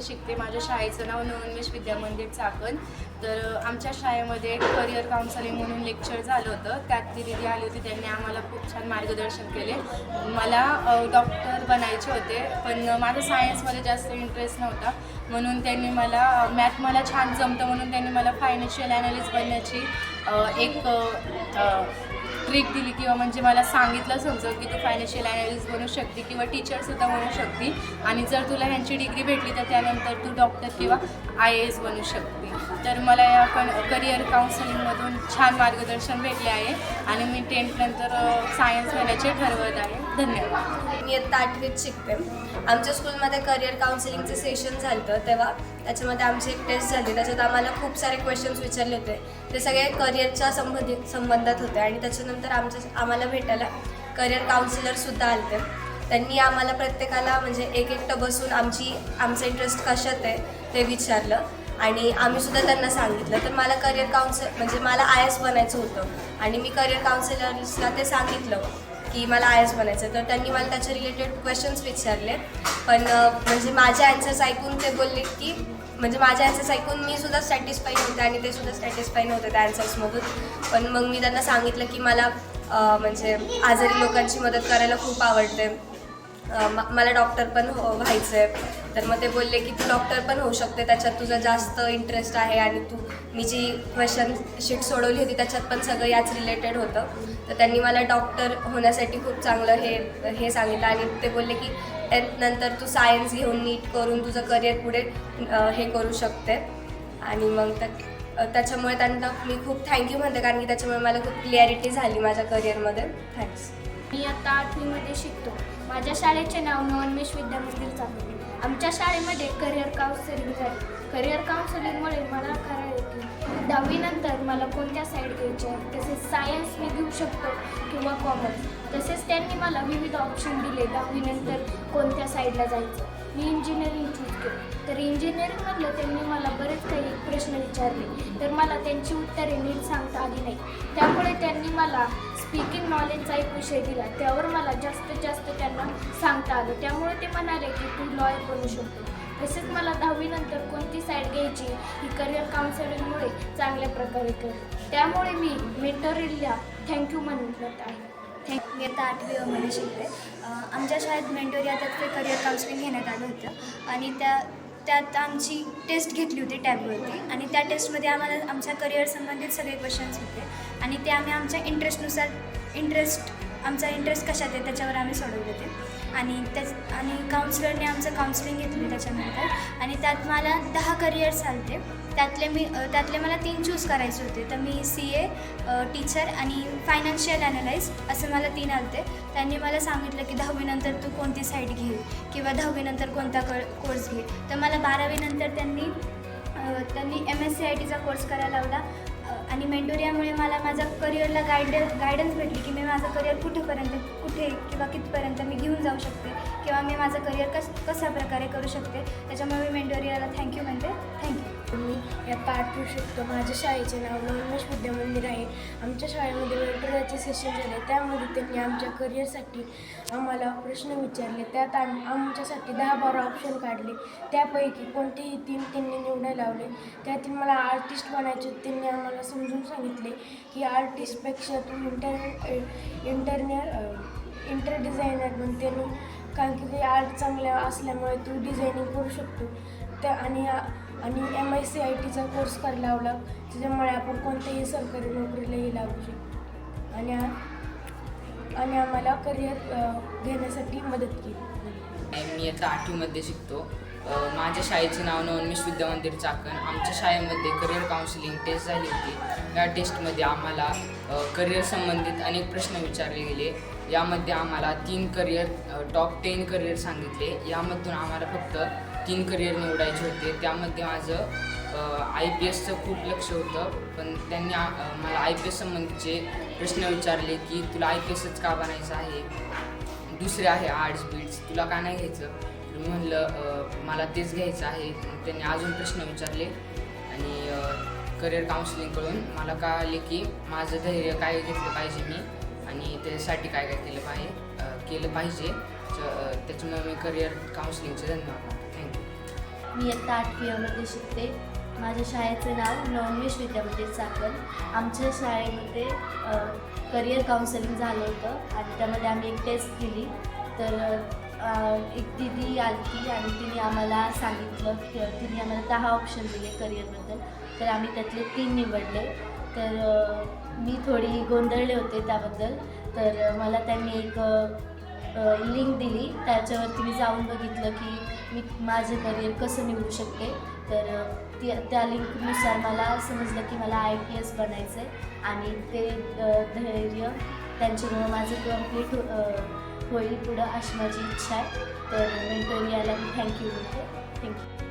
शिकते. माझ्या शाळेचं नाव नवोन्मेष विद्यामंदिर चाकण. तर आमच्या शाळेमध्ये करिअर काउन्सिलिंग म्हणून लेक्चर झालं होतं. त्यात ती दीदी आली होती, त्यांनी आम्हाला खूप छान मार्गदर्शन केले. मला डॉक्टर बनायचे होते, पण माझा सायन्समध्ये जास्त इंटरेस्ट नव्हता, म्हणून त्यांनी मॅथ मला छान जमतं म्हणून त्यांनी मला फायनान्शियल ॲनालिस्ट बनण्याची एक ट्रिक दिली, किंवा म्हणजे मला सांगितलं समजून की तू फायनान्शियल ॲनालिस्ट बनू शकते किंवा टीचरसुद्धा बनू शकते, आणि जर तुला ह्यांची डिग्री भेटली तर त्यानंतर तू डॉक्टर किंवा IAS बनू शकते. तर मला या करिअर काउन्सिलिंगमधून छान मार्गदर्शन भेटले आहे आणि मी 10th नंतर सायन्स घेण्याचे ठरवत आहे. धन्यवाद. मी इयत्ता 8वीत शिकते. आमच्या स्कूलमध्ये करिअर काउन्सिलिंगचं सेशन झालं होतं, तेव्हा त्याच्यामध्ये आमची एक टेस्ट झाली. त्याच्यात आम्हाला खूप सारे क्वेश्चन्स विचारले होते. ते सगळे करिअरच्या संबंधात होते, आणि त्याच्यानंतर आम्हाला भेटायला करिअर काउन्सिलरसुद्धा आले होते. त्यांनी आम्हाला प्रत्येकाला म्हणजे एकटं बसून आमचं इंटरेस्ट कशात आहे ते विचारलं, आणि आम्हीसुद्धा त्यांना सांगितलं. तर मला म्हणजे मला IAS बनायचं होतं, आणि मी करिअर काउन्सिलर्सला ते सांगितलं की मला IAS बनायचं. तर त्यांनी मला त्याच्या रिलेटेड क्वेश्चन्स विचारले, पण म्हणजे माझे ॲन्सर्स ऐकून ते बोलले की म्हणजे माझे ॲन्सर्स ऐकून मी सुद्धा सॅटिस्फाई नव्हते, आणि ते सुद्धा सॅटिस्फाई नव्हते त्या ॲन्सर्समधून. पण मग मी त्यांना सांगितलं की मला म्हणजे आजारी लोकांची मदत करायला खूप आवडते, मला डॉक्टर पण व्हायचं आहे. तर मग ते बोलले की तू डॉक्टर पण होऊ शकते, त्याच्यात तुझा जास्त इंटरेस्ट आहे, आणि मी जी क्वेश्चन शीट सोडवली होती त्याच्यात पण सगळं याच रिलेटेड होतं. तर त्यांनी मला डॉक्टर होण्यासाठी खूप चांगलं हे सांगितलं, आणि ते बोलले की 10th नंतर तू सायन्स घेऊन नीट करून तुझं करिअर पुढे हे करू शकते. आणि मग त्याच्यामुळे त्यांना मी खूप थँक्यू म्हणते, कारण की त्याच्यामुळे मला खूप क्लिअरिटी झाली माझ्या करिअरमध्ये. थँक्स. मी आता 8वीमध्ये शिकतो. माझ्या शाळेचे नाव नवोन्मेष विद्यामंदिर चाकण. आमच्या शाळेमध्ये करिअर काउन्सिलिंग झाली. करिअर काउन्सिलिंगमुळे मला कळाले की 10वी नंतर मला कोणत्या साईड घ्यायच्या आहे. तसेच सायन्स मी घेऊ शकतो किंवा कॉमर्स. तसेच त्यांनी मला विविध ऑप्शन दिले 10वी नंतर कोणत्या साईडला जायचं. मी इंजिनिअरिंग चूज केलं. तर इंजिनिअरिंगमधलं त्यांनी मला बरेच काही प्रश्न विचारले, तर मला त्यांची उत्तरे नीट सांगता आली नाही. त्यामुळे त्यांनी मला स्पीकिंग नॉलेजचा एक विषय दिला, त्यावर मला जास्तीत जास्त त्यांना सांगता आलं. त्यामुळे ते म्हणाले की तू लॉयर बनू शकतो. तसेच मला 10वी नंतर कोणती साईड घ्यायची ही करिअर काउन्सिलिंगमुळे चांगल्या प्रकारे कळली. त्यामुळे मी मेंटोरियलला थँक्यू म्हणत आहे. मी आता 8वीमध्ये शिकते. आमच्या शाळेत मेंटोरियातर्फे करिअर काउन्सिलिंग घेण्यात आलं होतं, आणि त्यात आमची टेस्ट घेतली होती टॅबवरती, आणि त्या टेस्टमध्ये आम्हाला आमच्या करिअर संबंधित सगळे क्वेश्चन्स होते, आणि ते आम्ही आमच्या आमचा इंटरेस्ट कशात आहे त्याच्यावर आम्ही सोडवले होते. आणि काउन्सिलरने आमचं काउन्सिलिंग घेतलं त्याच्यानंतर, आणि त्यात मला 10 करिअर्स आले. त्यातले मला 3 चूज करायचे होते. तर मी CA, टीचर आणि फायनान्शियल ॲनालिस्ट असं मला 3 आले. त्यांनी मला सांगितलं की 10वी नंतर तू कोणती साईड घे किंवा 10वी नंतर कोणता कोर्स घे. तर मला 12वी नंतर त्यांनी MSc-ITचा कोर्स करायला लावला, आणि मेंटोरियामुळे मला माझ्या करिअरला गायडन्स भेटली की मी माझं करिअर कुठे किंवा कितपर्यंत मी घेऊन जाऊ शकते, किंवा मी माझं करिअर कशा प्रकारे करू शकते. त्याच्यामुळे मी मेंटोरियाला थँक्यू म्हणते. थँक्यू. मी इयत्ता 8वीत शिकतो. माझ्या शाळेचे नाव नवोन्मेष विद्यामंदिर आहे. आमच्या शाळेमध्ये मेंटोरियाचे सेशन झाले, त्यामध्ये त्यांनी आमच्या करिअरसाठी आम्हाला प्रश्न विचारले. त्यात आमच्यासाठी 10-12 ऑप्शन काढले. त्यापैकी कोणतेही 3 त्यांनी निवडायला लावले. त्यातील मला आर्टिस्ट बनायचे. त्यांनी आम्हाला समजून सांगितले की आर्टिस्टपेक्षा तू इंटर डिझायनर बनते, कारण की ते आर्ट चांगलं असल्यामुळे तू डिझायनिंग करू शकतो. आणि MIC-ITचा कोर्स करायला लावला, त्याच्यामुळे आपण कोणत्याही सरकारी नोकरीलाही लागू शकतो, आणि आम्हाला करिअर घेण्यासाठी मदत केली. मी आता 8वीमध्ये शिकतो. माझ्या शाळेचे नाव नवोन्मेष विद्यामंदिर चाकण. आमच्या शाळेमध्ये करिअर काउन्सिलिंग टेस्ट झाली होती. या टेस्टमध्ये आम्हाला करिअर संबंधित अनेक प्रश्न विचारले गेले. यामध्ये आम्हाला 3 टॉप 10 करिअर सांगितले. यामधून आम्हाला फक्त 3 करिअर निवडायचे होते. त्यामध्ये माझं IPSचं खूप लक्ष होतं, पण त्यांनी मला IPS संबंधीचे प्रश्न विचारले की तुला IPSच का बनायचं आहे, दुसरे आहे आर्ट्स बीट्स, तुला का नाही घ्यायचं. मी म्हणलं मला तेच घ्यायचं आहे. त्यांनी अजून प्रश्न विचारले, आणि करिअर काउन्सिलिंगकडून मला कळाले की माझं धैर्य काय घेतलं पाहिजे मी, आणि त्याच्यासाठी काय केलं पाहिजे. त्याच्यामुळे मी करिअर काउन्सिलिंगचे धन्यवाद. थँक्यू. मी इयत्ता 8वी शिकते. माझ्या शाळेचं नाव नवोन्मेष विद्यामंदिर चाकण. आमच्या शाळेमध्ये करिअर काउन्सिलिंग झालं होतं आणि त्यामध्ये आम्ही एक टेस्ट दिली. तर एक दीदी आली आणि तिने आम्हाला सांगितलं की तिने आम्हाला 10 ऑप्शन दिले करिअरबद्दल. तर आम्ही त्यातले 3 निवडले. तर मी थोडी गोंधळले होते त्याबद्दल. तर मला त्यांनी एक लिंक दिली, त्याच्यावरती मी जाऊन बघितलं की मी माझं करिअर कसं निवडू शकते. तर त्या लिंकनुसार मला समजलं की मला IPS बनायचं आहे आणि ते धैर्य त्यांच्यामुळं माझं कम्प्लीट होईल पुढं अशी माझी इच्छा आहे. तर मेंटोरियाला मी थँक्यू बोलते. थँक्यू.